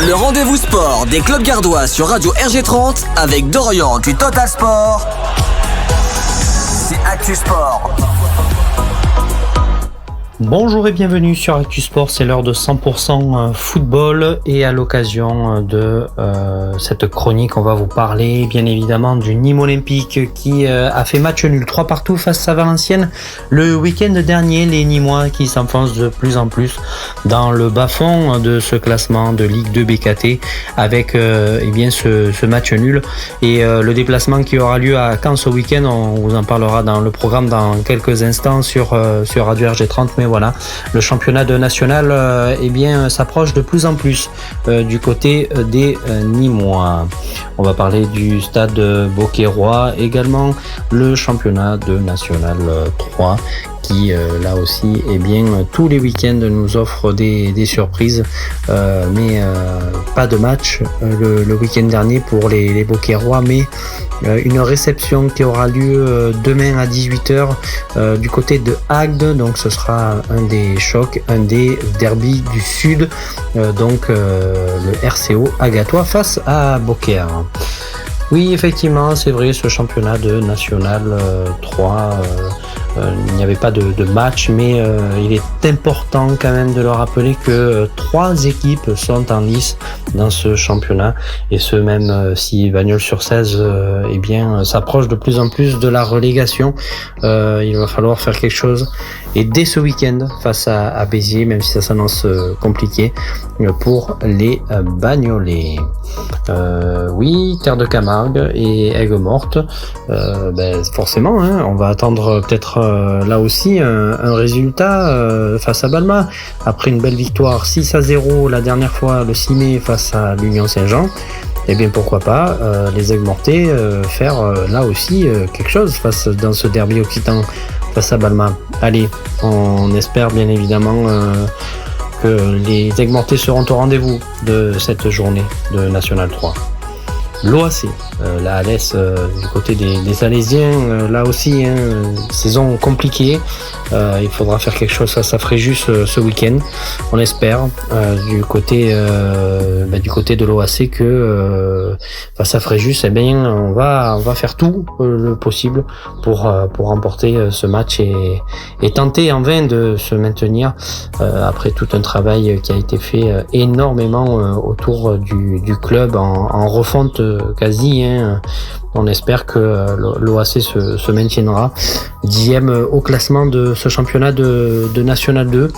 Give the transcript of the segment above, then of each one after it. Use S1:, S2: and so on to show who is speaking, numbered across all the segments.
S1: Le rendez-vous sport des clubs gardois sur Radio RG30 avec Dorian du Total Sport. C'est Actu Sport.
S2: Bonjour et bienvenue sur Actu Sport, c'est l'heure de 100% football et à l'occasion de cette chronique on va vous parler bien évidemment du Nîmes Olympique qui a fait match nul 3-3 face à Valenciennes le week-end dernier. Les Nîmois qui s'enfoncent de plus en plus dans le bas-fond de ce classement de Ligue 2 BKT avec ce match nul et le déplacement qui aura lieu à Caen ce week-end. On vous en parlera dans le programme dans quelques instants sur Radio RG30. Mais voilà, le championnat de national s'approche de plus en plus du côté des Nîmois. On va parler du stade Beauquerrois, également le championnat de national 3 qui là aussi tous les week-ends nous offre des surprises, mais pas de match le week-end dernier pour les Beauquerrois, mais une réception qui aura lieu demain à 18h du côté de Agde. Donc ce sera un des chocs, un des derbys du Sud, le RCO Agatois face à Beaucaire. Oui, effectivement, c'est vrai, ce championnat de National 3, il n'y avait pas de match, mais il est important quand même de le rappeler que 3 équipes sont en lice dans ce championnat, et ce même si Bagnols-sur-Cèze s'approche de plus en plus de la relégation. Il va falloir faire quelque chose, et dès ce week-end face à Béziers, même si ça s'annonce compliqué pour les Bagnolais. Oui, Terre de Camargue et Aigues-Mortes, forcément, on va attendre peut-être là aussi un résultat face à Balma. Après une belle victoire 6-0 la dernière fois le 6 mai face à l'Union Saint-Jean, pourquoi pas les Aigues-Mortais faire là aussi quelque chose dans ce derby occitan face à Balma. Allez, on espère bien évidemment que les Aigues-Mortais seront au rendez-vous de cette journée de National 3. L'OAC, la Alès du côté des Alésiens, là aussi, saison compliquée. Il faudra faire quelque chose face à Fréjus ce week-end. On espère du côté de l'OAC que face à Fréjus, on va faire tout le possible pour remporter ce match et tenter en vain de se maintenir après tout un travail qui a été fait énormément autour du club en refonte quasi. On espère que l'OAC se maintiendra 10e au classement de ce championnat de National 2.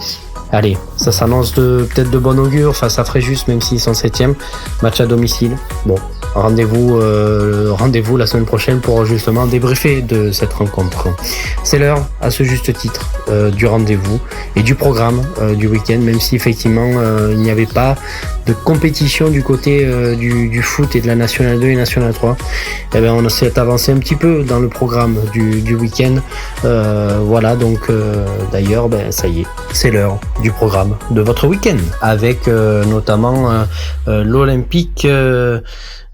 S2: Allez, ça s'annonce peut-être de bon augure face à Fréjus, même s'ils sont 7e. Match à domicile. Bon, rendez-vous la semaine prochaine pour justement débriefer de cette rencontre. C'est l'heure, à ce juste titre, du rendez-vous et du programme du week-end, même si effectivement il n'y avait pas de compétition du côté du foot et de la National 2 et National 3. On s'est avancé un petit peu dans le programme du week-end. D'ailleurs, ça y est, c'est l'heure du programme de votre week-end, avec notamment l'Olympique,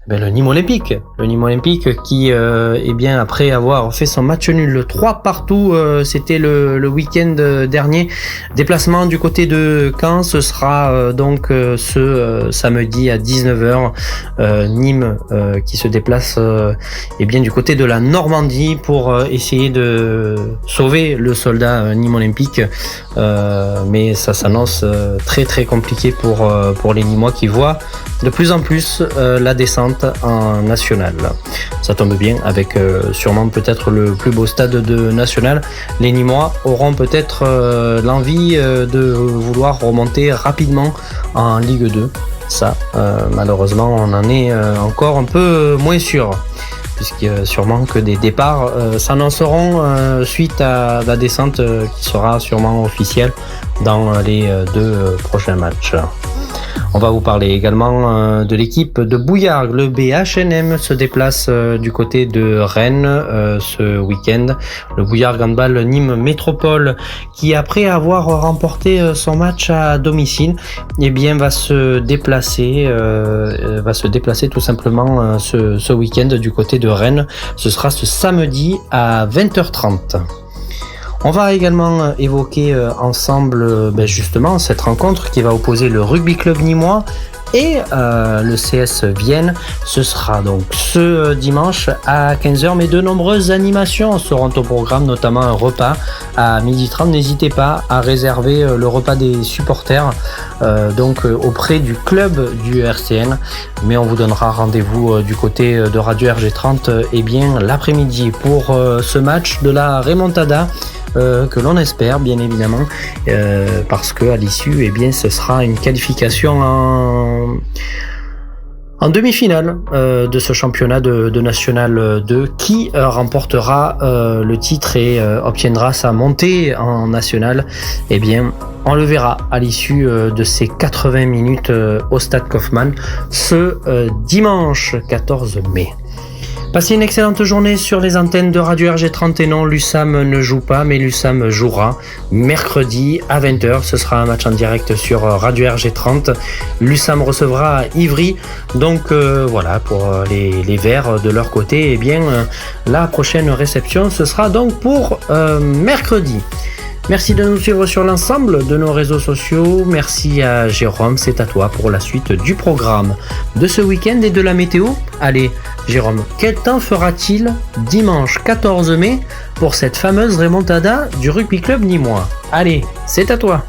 S2: le Nîmes Olympique qui après avoir fait son match nul 3-3, c'était le week-end dernier. Déplacement du côté de Caen, ce sera ce samedi à 19h. Nîmes qui se déplace du côté de la Normandie pour essayer de sauver le soldat Nîmes Olympique, mais ça s'annonce très très compliqué pour les Nîmois qui voient de plus en plus la descente en national. Ça tombe bien, avec sûrement peut-être le plus beau stade de national. Les Nîmois auront peut-être l'envie de vouloir remonter rapidement en Ligue 2. Ça, malheureusement, on en est encore un peu moins sûr, puisque sûrement que des départs s'annonceront suite à la descente qui sera sûrement officielle dans les 2 prochains matchs. On va vous parler également de l'équipe de Bouillargues. Le BHNM se déplace du côté de Rennes ce week-end. Le Bouillargues Handball Nîmes Métropole, qui après avoir remporté son match à domicile, va se déplacer tout simplement ce week-end du côté de Rennes. Ce sera ce samedi à 20h30. On va également évoquer ensemble justement cette rencontre qui va opposer le Rugby Club Nîmois et le CS Vienne. Ce sera donc ce dimanche à 15h, mais de nombreuses animations seront au programme, notamment un repas à 12h30. N'hésitez pas à réserver le repas des supporters auprès du club du RCN, mais on vous donnera rendez-vous du côté de Radio RG30 l'après-midi pour ce match de la remontada que l'on espère bien évidemment parce que à l'issue ce sera une qualification en demi-finale de ce championnat de National 2 qui remportera le titre et obtiendra sa montée en National. On le verra à l'issue de ces 80 minutes au Stade Kaufmann ce dimanche 14 mai. Passez une excellente journée sur les antennes de Radio RG30 et non, l'USAM ne joue pas, mais l'USAM jouera mercredi à 20h. Ce sera un match en direct sur Radio RG30. L'USAM recevra Ivry. Donc voilà, pour les Verts de leur côté, la prochaine réception, ce sera donc pour mercredi. Merci de nous suivre sur l'ensemble de nos réseaux sociaux. Merci à Jérôme, c'est à toi pour la suite du programme de ce week-end et de la météo. Allez, Jérôme, quel temps fera-t-il dimanche 14 mai pour cette fameuse remontada du rugby club nîmois? Allez, c'est à toi.